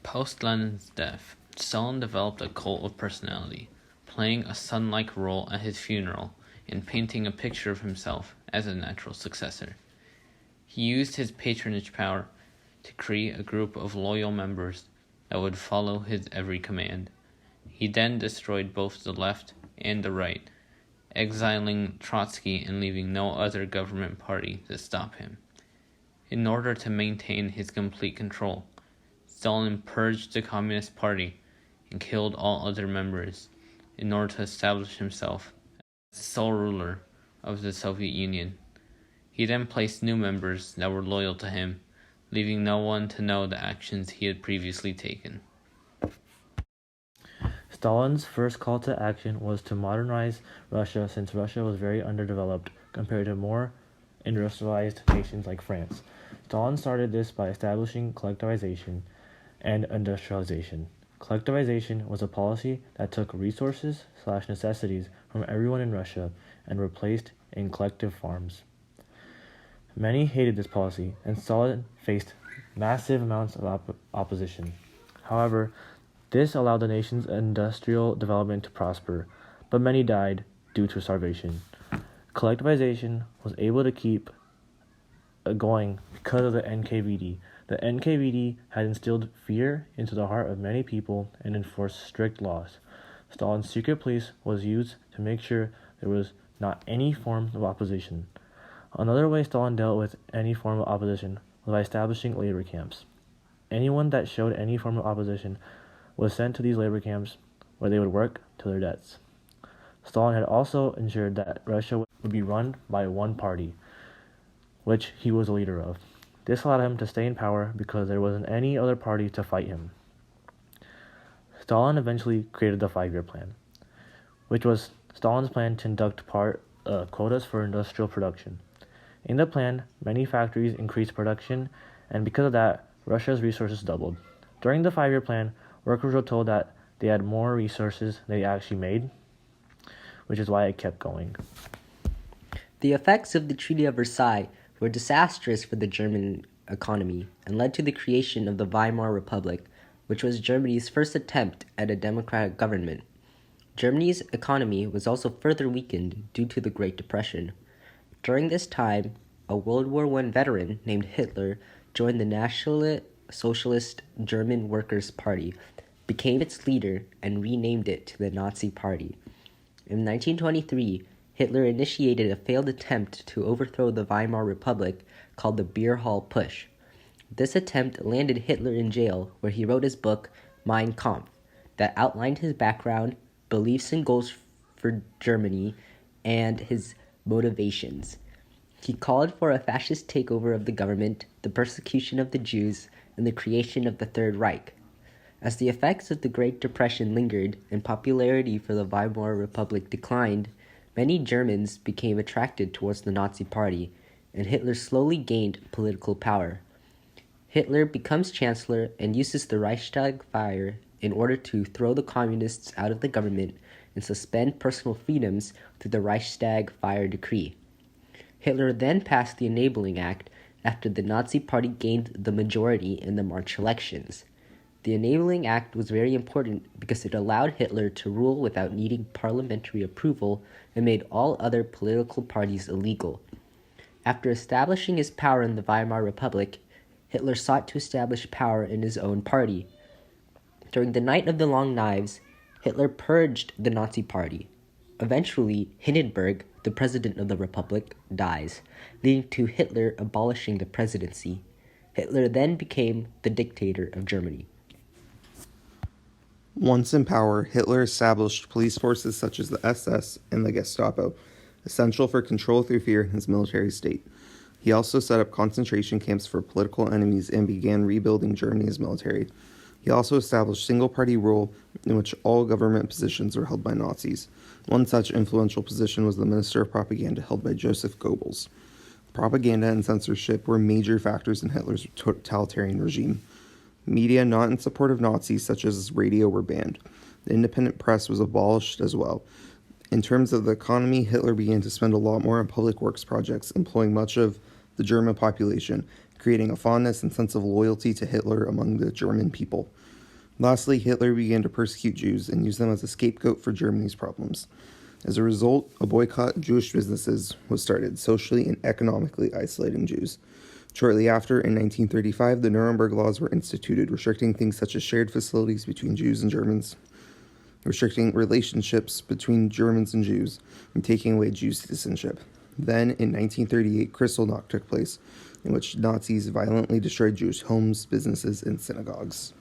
Post-Lenin's death, Stalin developed a cult of personality, playing a son-like role at his funeral and painting a picture of himself as a natural successor. He used his patronage power to create a group of loyal members that would follow his every command. He then destroyed both the left and the right, exiling Trotsky and leaving no other government party to stop him. In order to maintain his complete control, Stalin purged the Communist Party and killed all other members in order to establish himself as the sole ruler of the Soviet Union. He then placed new members that were loyal to him, leaving no one to know the actions he had previously taken. Stalin's first call to action was to modernize Russia, since Russia was very underdeveloped compared to more industrialized nations like France. Stalin started this by establishing collectivization and industrialization. Collectivization was a policy that took resources/necessities from everyone in Russia and replaced in collective farms. Many hated this policy, and Stalin faced massive amounts of opposition. However, this allowed the nation's industrial development to prosper, but many died due to starvation. Collectivization was able to keep going because of the NKVD. The NKVD had instilled fear into the heart of many people and enforced strict laws. Stalin's secret police was used to make sure there was not any form of opposition. Another way Stalin dealt with any form of opposition was by establishing labor camps. Anyone that showed any form of opposition was sent to these labor camps where they would work to their deaths. Stalin had also ensured that Russia would be run by one party, which he was the leader of. This allowed him to stay in power because there wasn't any other party to fight him. Stalin eventually created the 5-year plan, which was Stalin's plan to induct quotas for industrial production. In the plan, many factories increased production, and because of that, Russia's resources doubled. During the 5-year plan, workers were told that they had more resources than they actually made, which is why it kept going. The effects of the Treaty of Versailles were disastrous for the German economy and led to the creation of the Weimar Republic, which was Germany's first attempt at a democratic government. Germany's economy was also further weakened due to the Great Depression. During this time, a World War I veteran named Hitler joined the National Socialist German Workers' Party, became its leader, and renamed it to the Nazi Party. In 1923, Hitler initiated a failed attempt to overthrow the Weimar Republic called the Beer Hall Putsch. This attempt landed Hitler in jail, where he wrote his book, Mein Kampf, that outlined his background, beliefs and goals for Germany, and his motivations. He called for a fascist takeover of the government, the persecution of the Jews, and the creation of the Third Reich. As the effects of the Great Depression lingered and popularity for the Weimar Republic declined, many Germans became attracted towards the Nazi Party, and Hitler slowly gained political power. Hitler becomes chancellor and uses the Reichstag fire in order to throw the communists out of the government and suspend personal freedoms through the Reichstag fire decree. Hitler then passed the Enabling Act after the Nazi Party gained the majority in the March elections. The Enabling Act was very important because it allowed Hitler to rule without needing parliamentary approval and made all other political parties illegal. After establishing his power in the Weimar Republic, Hitler sought to establish power in his own party. During the Night of the Long Knives, Hitler purged the Nazi Party. Eventually, Hindenburg, the president of the Republic, dies, leading to Hitler abolishing the presidency. Hitler then became the dictator of Germany. Once in power, Hitler established police forces such as the SS and the Gestapo, essential for control through fear in his military state. He also set up concentration camps for political enemies and began rebuilding Germany's military. He also established single-party rule in which all government positions were held by Nazis. One such influential position was the Minister of Propaganda, held by Joseph Goebbels. Propaganda and censorship were major factors in Hitler's totalitarian regime. Media not in support of Nazis, such as radio, were banned. The independent press was abolished as well. In terms of the economy, Hitler began to spend a lot more on public works projects, employing much of the German population, creating a fondness and sense of loyalty to Hitler among the German people. Lastly, Hitler began to persecute Jews and use them as a scapegoat for Germany's problems. As a result, a boycott of Jewish businesses was started, socially and economically isolating Jews. Shortly after, in 1935, the Nuremberg Laws were instituted, restricting things such as shared facilities between Jews and Germans, restricting relationships between Germans and Jews, and taking away Jews' citizenship. Then, in 1938, Kristallnacht took place, in which Nazis violently destroyed Jewish homes, businesses, and synagogues.